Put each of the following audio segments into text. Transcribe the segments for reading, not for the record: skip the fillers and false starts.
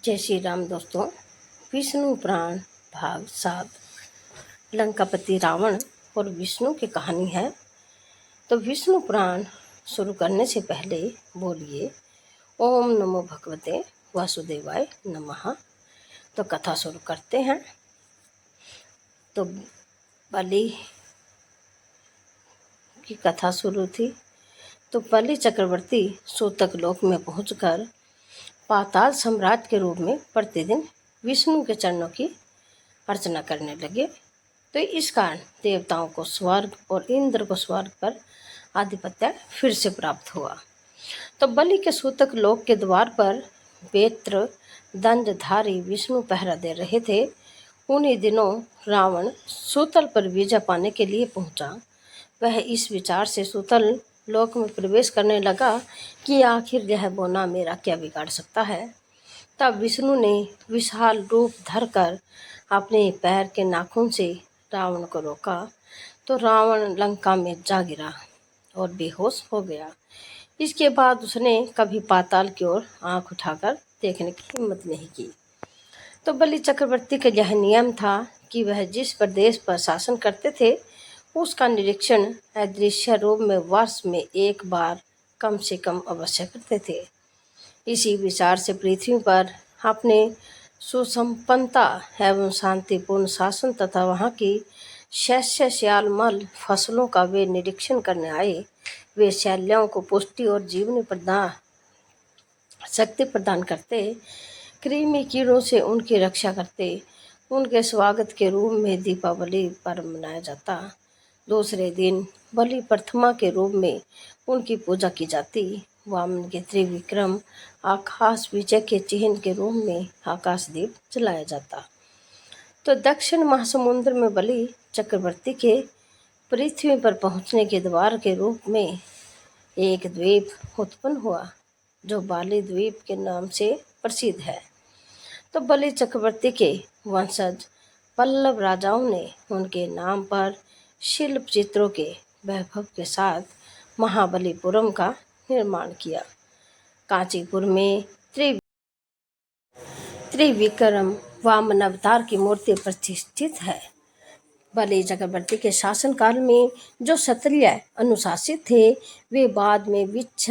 जय श्री राम दोस्तों। विष्णु पुराण भाग 7 लंकापति रावण और विष्णु की कहानी है। तो विष्णु पुराण शुरू करने से पहले बोलिए ओम नमो भगवते वासुदेवाय नमः। तो कथा शुरू करते हैं। तो बलि की कथा शुरू थी। तो बलि चक्रवर्ती सूतक लोक में पहुंचकर पाताल सम्राट के रूप में प्रतिदिन विष्णु के चरणों की अर्चना करने लगे। तो इस कारण देवताओं को स्वर्ग और इंद्र को स्वर्ग पर आधिपत्य फिर से प्राप्त हुआ। तो बलि के सूतक लोक के द्वार पर बेत्र दंडधारी विष्णु पहरा दे रहे थे। उन्हीं दिनों रावण सूतल पर विजय पाने के लिए पहुंचा। वह इस विचार से सूतल लोक में प्रवेश करने लगा कि आखिर यह बोना मेरा क्या बिगाड़ सकता है। तब विष्णु ने विशाल रूप धरकर अपने पैर के नाखून से रावण को रोका। तो रावण लंका में जा गिरा और बेहोश हो गया। इसके बाद उसने कभी पाताल की ओर आंख उठाकर देखने की हिम्मत नहीं की। तो बलि चक्रवर्ती का यह नियम था कि वह जिस प्रदेश पर शासन करते थे उसका निरीक्षण अदृश्य रूप में वर्ष में एक बार कम से कम अवश्य करते थे। इसी विचार से पृथ्वी पर अपने सुसंपन्नता एवं शांतिपूर्ण शासन तथा वहाँ की शस्यश्यामल फसलों का वे निरीक्षण करने आए। वे शैल्याओं को पुष्टि और जीवन शक्ति प्रदान करते, कृमि कीड़ों से उनकी रक्षा करते। उनके स्वागत के रूप में दीपावली पर्व मनाया जाता। दूसरे दिन बलि प्रथमा के रूप में उनकी पूजा की जाती। वामन के त्रिविक्रम आकाश विजय के चिन्ह के रूप में आकाशदीप जलाया जाता। तो दक्षिण महासमुद्र में बलि चक्रवर्ती के पृथ्वी पर पहुंचने के द्वार के रूप में एक द्वीप उत्पन्न हुआ जो बाली द्वीप के नाम से प्रसिद्ध है। तो बलि चक्रवर्ती के वंशज पल्लव राजाओं ने उनके नाम पर शिल्प चित्रों के वैभव के साथ महाबलीपुरम का निर्माण किया। कांचीपुर में त्रिविक्रम वामन अवतार की मूर्ति प्रतिष्ठित है। बलि चक्रवर्ती के शासनकाल में जो क्षत्रिय अनुशासित थे वे बाद में वृक्ष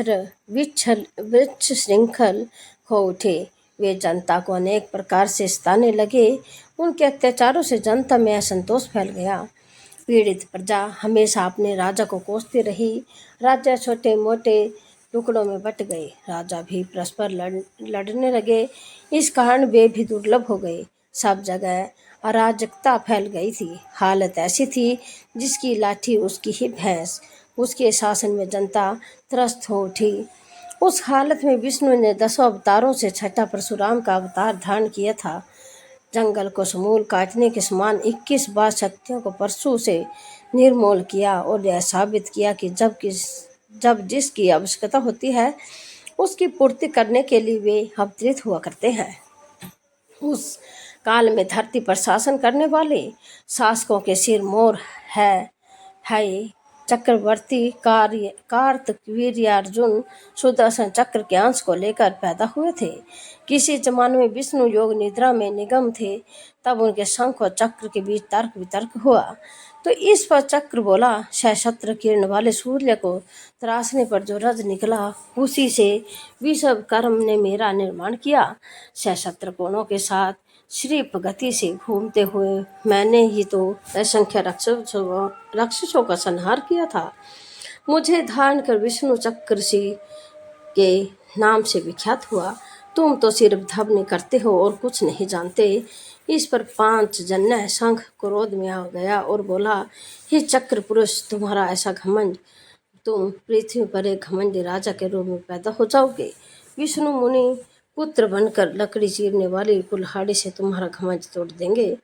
श्रृंखल हो उठे। वे जनता को अनेक प्रकार से सताने लगे। उनके अत्याचारों से जनता में असंतोष फैल गया। पीड़ित प्रजा हमेशा अपने राजा को कोसती रही। राज्य छोटे मोटे टुकड़ों में बट गए। राजा भी परस्पर लड़ने लगे। इस कारण वे भी दुर्लभ हो गए। सब जगह अराजकता फैल गई थी। हालत ऐसी थी जिसकी लाठी उसकी ही भैंस। उसके शासन में जनता त्रस्त हो उठी। उस हालत में विष्णु ने 10 अवतारों से छठा परशुराम का अवतार धारण किया था। जंगल को समूल काटने के समान 21 बार शक्तियों को परशु से निर्मूल किया और यह साबित किया कि जब जिसकी आवश्यकता होती है उसकी पूर्ति करने के लिए वे अवतरित हुआ करते हैं। उस काल में धरती पर शासन करने वाले शासकों के सिर मोर है चक्रवर्ती कार्तवीर्यार्जुन सुदर्शन चक्र के अंश को लेकर पैदा हुए थे। किसी जमाने में विष्णु योग निद्रा में निगम थे। तब उनके शंख और चक्र के बीच तर्क वितर्क हुआ। तो इस पर चक्र बोला, सहस्त्र किरण वाले सूर्य को तराशने पर जो रज निकला उसी से विश्वकर्म ने मेरा निर्माण किया। सहस्त्र कोणों के साथ श्रीप गति से घूमते हुए मैंने ही तो असंख्य राक्षसों का संहार किया था। मुझे धारण कर विष्णु चक्रसी के नाम से विख्यात हुआ। तुम तो सिर्फ धवनी करते हो और कुछ नहीं जानते। इस पर पांचजन्य शंख क्रोध में आ गया और बोला, हे चक्र पुरुष, तुम्हारा ऐसा घमंड, तुम पृथ्वी पर एक घमंडी राजा के रूप में पैदा हो जाओगे। विष्णु मुनि पुत्र बनकर लकड़ी चीरने वाली कुल्हाड़ी से तुम्हारा घमंड तोड़ देंगे।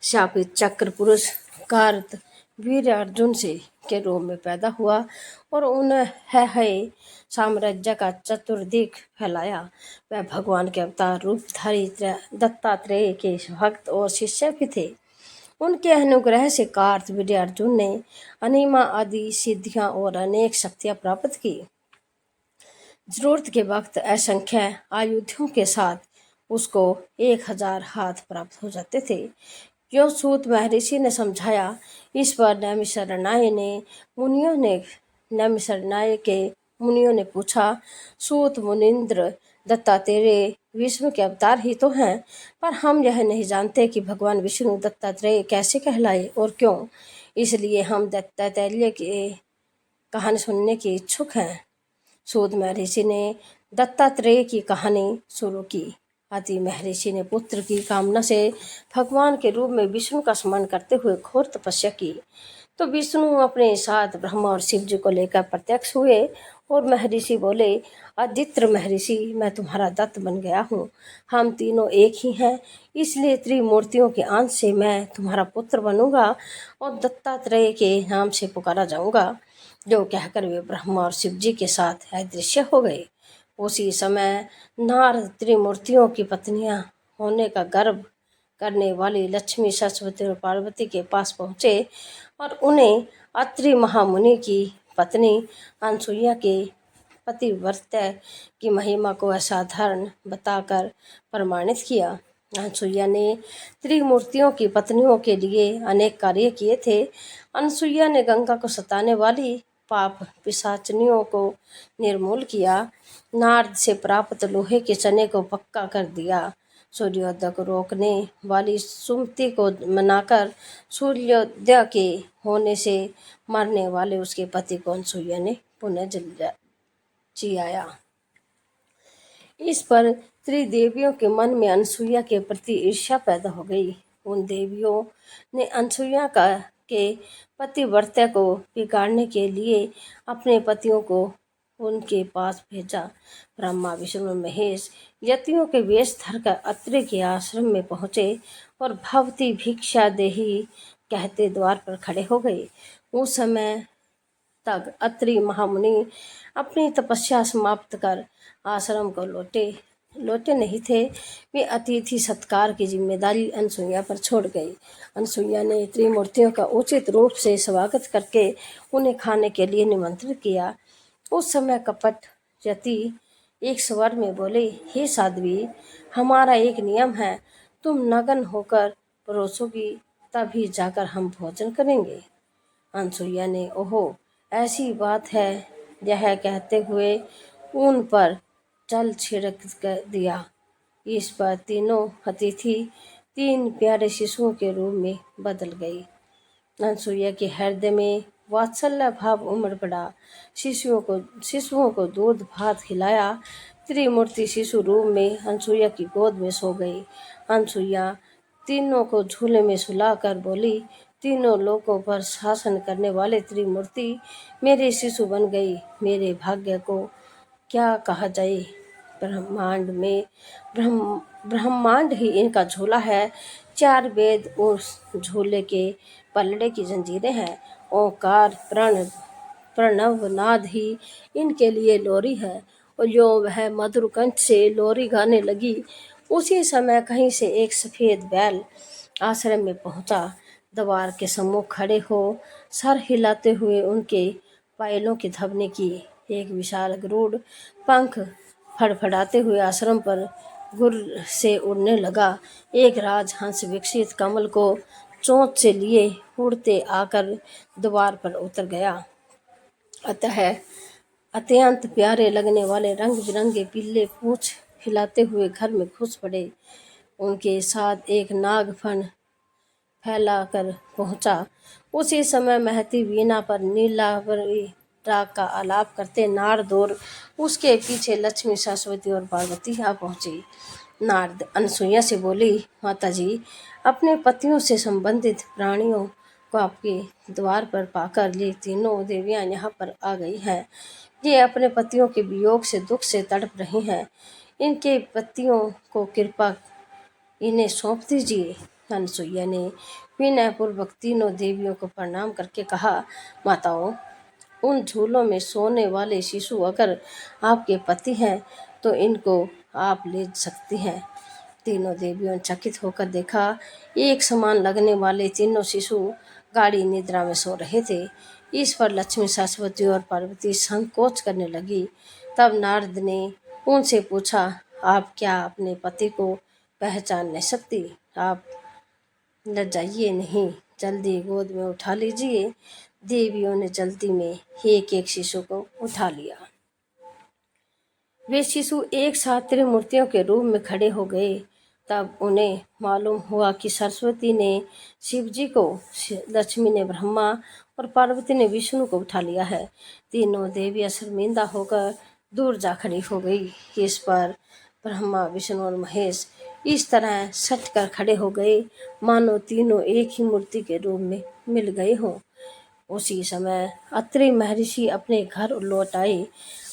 शापित चक्र पुरुष कार्त वीर अर्जुन से के रूप में पैदा हुआ और उन्हें है साम्राज्य का चतुर्दिक फैलाया। वह भगवान के अवतार रूपधारी दत्तात्रेय के भक्त और शिष्य भी थे। उनके अनुग्रह से कार्तवीर्य अर्जुन ने अनिमा आदि सिद्धियां और अनेक शक्तियां प्राप्त की। जरूरत के वक्त असंख्य आयुधों के साथ उसको 1000 हाथ प्राप्त हो जाते थे। जो सूत महर्षि ने समझाया। इस पर नैमिषारण्य के मुनियों ने पूछा, सूत मुनिंद्र, दत्तात्रेय विष्णु के अवतार ही तो हैं, पर हम यह नहीं जानते कि भगवान विष्णु दत्तात्रेय कैसे कहलाए और क्यों। इसलिए हम दत्तात्रेय की कहानी सुनने की इच्छुक हैं। सूत महर्षि ने दत्तात्रेय की कहानी शुरू की। अति महर्षि ने पुत्र की कामना से भगवान के रूप में विष्णु का स्मरण करते हुए घोर तपस्या की। तो विष्णु अपने साथ ब्रह्मा और शिव जी को लेकर प्रत्यक्ष हुए और महर्षि बोले, आदित्य महर्षि, मैं तुम्हारा दत्त बन गया हूँ। हम तीनों एक ही हैं, इसलिए त्रिमूर्तियों के अंश से मैं तुम्हारा पुत्र बनूंगा और दत्तात्रेय के नाम से पुकारा जाऊंगा। जो कहकर वे ब्रह्मा और शिव जी के साथ अदृश्य हो गए। उसी समय नारद त्रिमूर्तियों की पत्नियां होने का गर्व करने वाली लक्ष्मी, सरस्वती और पार्वती के पास पहुँचे और उन्हें अत्रि महामुनि की पत्नी अनसुईया के पतिव्रता की महिमा को असाधारण बताकर प्रमाणित किया। अनसुईया ने त्रिमूर्तियों की पत्नियों के लिए अनेक कार्य किए थे। अनसुईया ने गंगा को सताने वाली पाप पिशाचनियों को निर्मूल किया। नारद से प्राप्त लोहे के चने को पक्का कर दिया। सूर्योदय को रोकने वाली सुमति को मनाकर सूर्योदय के होने से मरने वाले उसके पति को अनसुईया ने पुनः जियाया। इस पर त्रिदेवियों के मन में अनसुईया के प्रति ईर्ष्या पैदा हो गई। उन देवियों ने अनसुईया के पतिव्रता को बिगाड़ने के लिए अपने पतियों को उनके पास भेजा। ब्रह्मा, विष्णु और महेश यतियों के वेश धरकर अत्रि के आश्रम में पहुँचे और भवती भिक्षा देही कहते द्वार पर खड़े हो गए। उस समय तक अत्रि महामुनि अपनी तपस्या समाप्त कर आश्रम को लौटे नहीं थे। वे अतिथि सत्कार की जिम्मेदारी अनसुईया पर छोड़ गई। अनसुईया ने त्रिमूर्तियों का उचित रूप से स्वागत करके उन्हें खाने के लिए निमंत्रित किया। उस समय कपट यति एक स्वर में बोले, हे साध्वी, हमारा एक नियम है, तुम नग्न होकर परोसोगी तभी जाकर हम भोजन करेंगे। अनसुईया ने, ओहो, ऐसी बात है, यह कहते हुए उन पर जल छिड़क दिया। इस पर तीनों अतिथि 3 प्यारे शिशुओं के रूप में बदल गई। अनसुईया के हृदय में वात्सल्य भाव उमड़ पड़ा। शिशुओं को दूध भात खिलाया। त्रिमूर्ति शिशु रूप में अनसुईया की गोद में सो गई। अनसुईया तीनों को झूले में सुलाकर बोली, तीनों लोकों पर शासन करने वाले त्रिमूर्ति मेरे शिशु बन गई। मेरे भाग्य को क्या कहा जाए। ब्रह्मांड ही इनका झूला है। 4 वेद उस झूले के पलड़े की जंजीरें हैं। ओंकार प्रणव नाद ही इनके लिए लोरी है। और जो वह मधुर कंठ से लोरी गाने लगी, उसी समय कहीं से एक सफेद बैल आश्रम में पहुंचा। द्वार के सम्मुख खड़े हो सर हिलाते हुए उनके पायलों की धवनी की। एक विशाल गरुड़ पंख फड़फड़ाते हुए आश्रम पर गुर से उड़ने लगा। एक राजहंस विकसित कमल को चोंच से लिए उड़ते आकर द्वार पर उतर गया। अत्यंत प्यारे लगने वाले रंग बिरंगे पीले पूंछ हिलाते हुए घर में घुस पड़े। उनके साथ एक नागफण फैलाकर पहुंचा। उसी समय महती वीणा पर नीलावरी राग का आलाप करते नारद और उसके पीछे लक्ष्मी, सरस्वती और पार्वती आ पहुंची। नारद अनसुईया से बोली, माता जी, अपने पतियों से संबंधित प्राणियों को आपके द्वार पर पाकर ये तीनों देवियां यहाँ पर आ गई हैं। ये अपने पतियों के वियोग से दुख से तड़प रही हैं। इनके पतियों को कृपा इन्हें सौंप दीजिए। अनसुईया ने विनयपूर्वक तीनों देवियों को प्रणाम करके कहा, माताओं, उन झूलों में सोने वाले शिशु अगर आपके पति हैं तो इनको आप ले सकती हैं। तीनों देवियों चकित होकर देखा, एक समान लगने वाले तीनों शिशु गाढ़ी निद्रा में सो रहे थे। इस पर लक्ष्मी, सरस्वती और पार्वती संकोच करने लगी। तब नारद ने उनसे पूछा, आप क्या अपने पति को पहचान नहीं सकती? आप लजाइए नहीं, जल्दी गोद में उठा लीजिए। देवियों ने जल्दी में एक एक शिशु को उठा लिया। वे शिशु एक साथ त्रिमूर्तियों के रूप में खड़े हो गए। तब उन्हें मालूम हुआ कि सरस्वती ने शिव जी को, लक्ष्मी ने ब्रह्मा और पार्वती ने विष्णु को उठा लिया है। तीनों देवियां शर्मिंदा होकर दूर जा खड़ी हो गई। इस पर ब्रह्मा, विष्णु और महेश इस तरह सट कर खड़े हो गए मानो तीनों एक ही मूर्ति के रूप में मिल गए हों। उसी समय अत्रि महर्षि अपने घर लौट आए।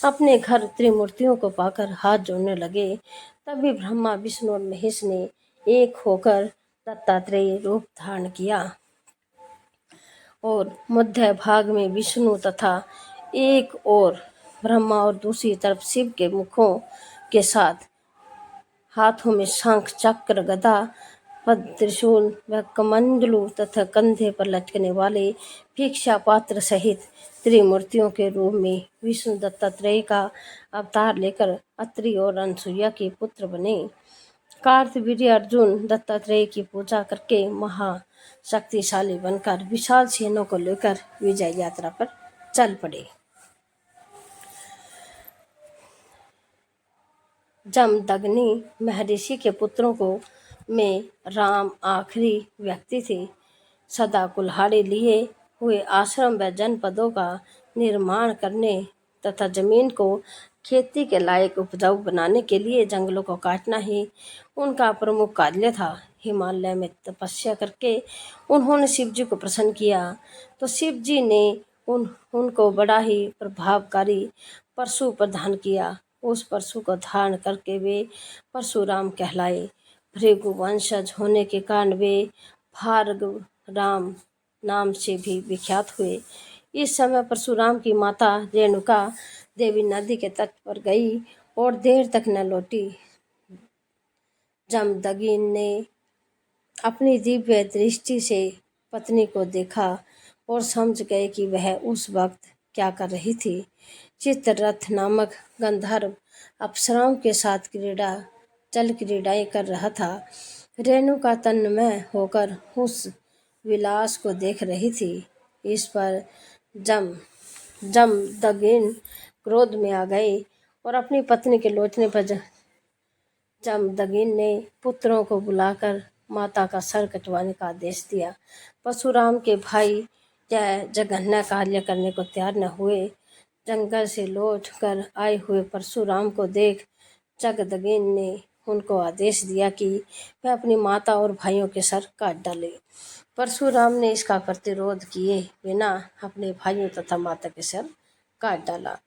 अपने घर त्रिमूर्तियों को पाकर हाथ जोड़ने लगे। तभी ब्रह्मा, विष्णु और महेश ने एक होकर दत्तात्रेय रूप धारण किया और मध्य भाग में विष्णु तथा एक और ब्रह्मा और दूसरी तरफ शिव के मुखों के साथ हाथों में शंख, चक्र, गदा, पद्म, त्रिशूल व कमंडलू तथा कंधे पर लटकने वाले भिक्षा पात्र सहित त्रिमूर्तियों के रूप में विष्णु दत्तात्रेय का अवतार लेकर अत्रि और अनसुईया के पुत्र बने। कार्तवीर्य अर्जुन दत्तात्रेय की पूजा करके महाशक्तिशाली बनकर विशाल सेनों को लेकर विजय यात्रा पर चल पड़े। जमदग्नि महर्षि के पुत्रों को में राम आखिरी व्यक्ति थे। सदा कुल्हाड़ी लिए हुए आश्रम व जनपदों का निर्माण करने तथा जमीन को खेती के लायक उपजाऊ बनाने के लिए जंगलों को काटना ही उनका प्रमुख कार्य था। हिमालय में तपस्या करके उन्होंने शिव जी को प्रसन्न किया तो शिव जी ने उनको बड़ा ही प्रभावकारी परशु प्रदान किया। उस परशु को धारण करके वे परशुराम कहलाए। भृगु वंशज होने के कारण वे भार्गव राम नाम से भी विख्यात हुए। इस समय परशुराम की माता रेणुका देवी नदी के तट पर गई और देर तक न लौटी। जमदग्नि ने अपनी दिव्य दृष्टि से पत्नी को देखा और समझ गए कि वह उस वक्त क्या कर रही थी। चित्ररथ नामक गंधर्व अप्सराओं के साथ जल क्रीड़ाएं कर रहा था। रेणुका तन्मय होकर उस विलास को देख रही थी। इस पर जमदग्नि क्रोध में आ गए और अपनी पत्नी के लौटने पर जमदग्नि ने पुत्रों को बुलाकर माता का सर कटवाने का आदेश दिया। परशुराम के भाई यह जघन्य कार्य करने को तैयार न हुए। जंगल से लौट कर आए हुए परशुराम को देख जमदग्नि ने उनको आदेश दिया कि वह अपनी माता और भाइयों के सर काट डाले। परशुराम ने इसका प्रतिरोध किए बिना अपने भाइयों तथा माता के सर काट डाला।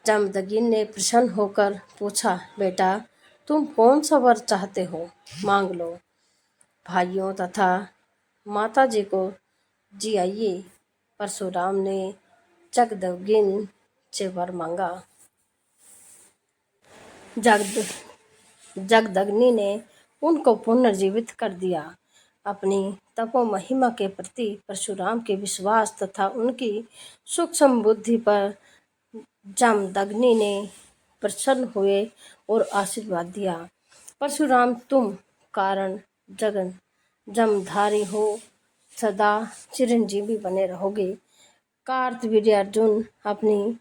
जमदग्नि ने प्रसन्न होकर पूछा, बेटा तुम कौन सा वर चाहते हो, मांग लो। भाइयों तथा माता जी को जियाइए। परशुराम ने जमदग्नि से वर मांगा। जमदग्नि ने उनको पुनर्जीवित कर दिया। अपनी तपो महिमा के प्रति परशुराम के विश्वास तथा उनकी सूक्ष्म बुद्धि पर जमदग्नि ने प्रसन्न हुए और आशीर्वाद दिया। परशुराम तुम कारण जमधारी हो, सदा चिरंजीवी बने रहोगे। कार्तवीर्य अर्जुन अपनी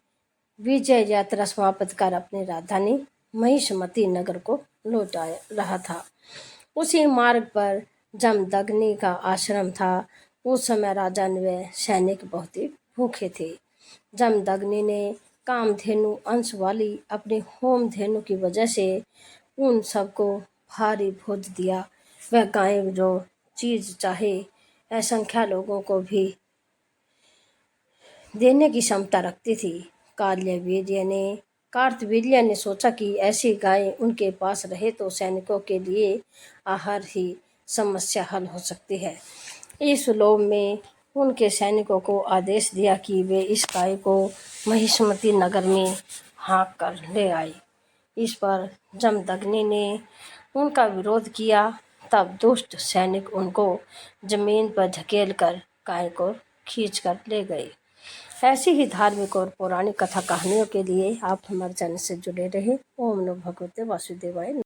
विजय यात्रा समाप्त कर अपनी राजधानी महिष्मती नगर को लौट आ रहा था। उसी मार्ग पर जमदग्नि का आश्रम था। उस समय राजा व सैनिक बहुत ही भूखे थे। जमदग्नि ने कामधेनु अंश वाली अपनी होम धेनु की वजह से उन सबको भारी भोज दिया। वह गायें जो चीज चाहे असंख्या लोगों को भी देने की क्षमता रखती थी। कार्तवीर्य ने सोचा कि ऐसी गाय उनके पास रहे तो सैनिकों के लिए आहार ही समस्या हल हो सकती है। इस लोभ में उनके सैनिकों को आदेश दिया कि वे इस गाय को महिष्मती नगर में हाँक कर ले आए। इस पर जमदग्नि ने उनका विरोध किया। तब दुष्ट सैनिक उनको जमीन पर धकेल कर गाय को खींच कर ले गए। ऐसी ही धार्मिक और पौराणिक कथा कहानियों के लिए आप हमारे चैनल से जुड़े रहें। ओम नमो भगवते वासुदेवाय।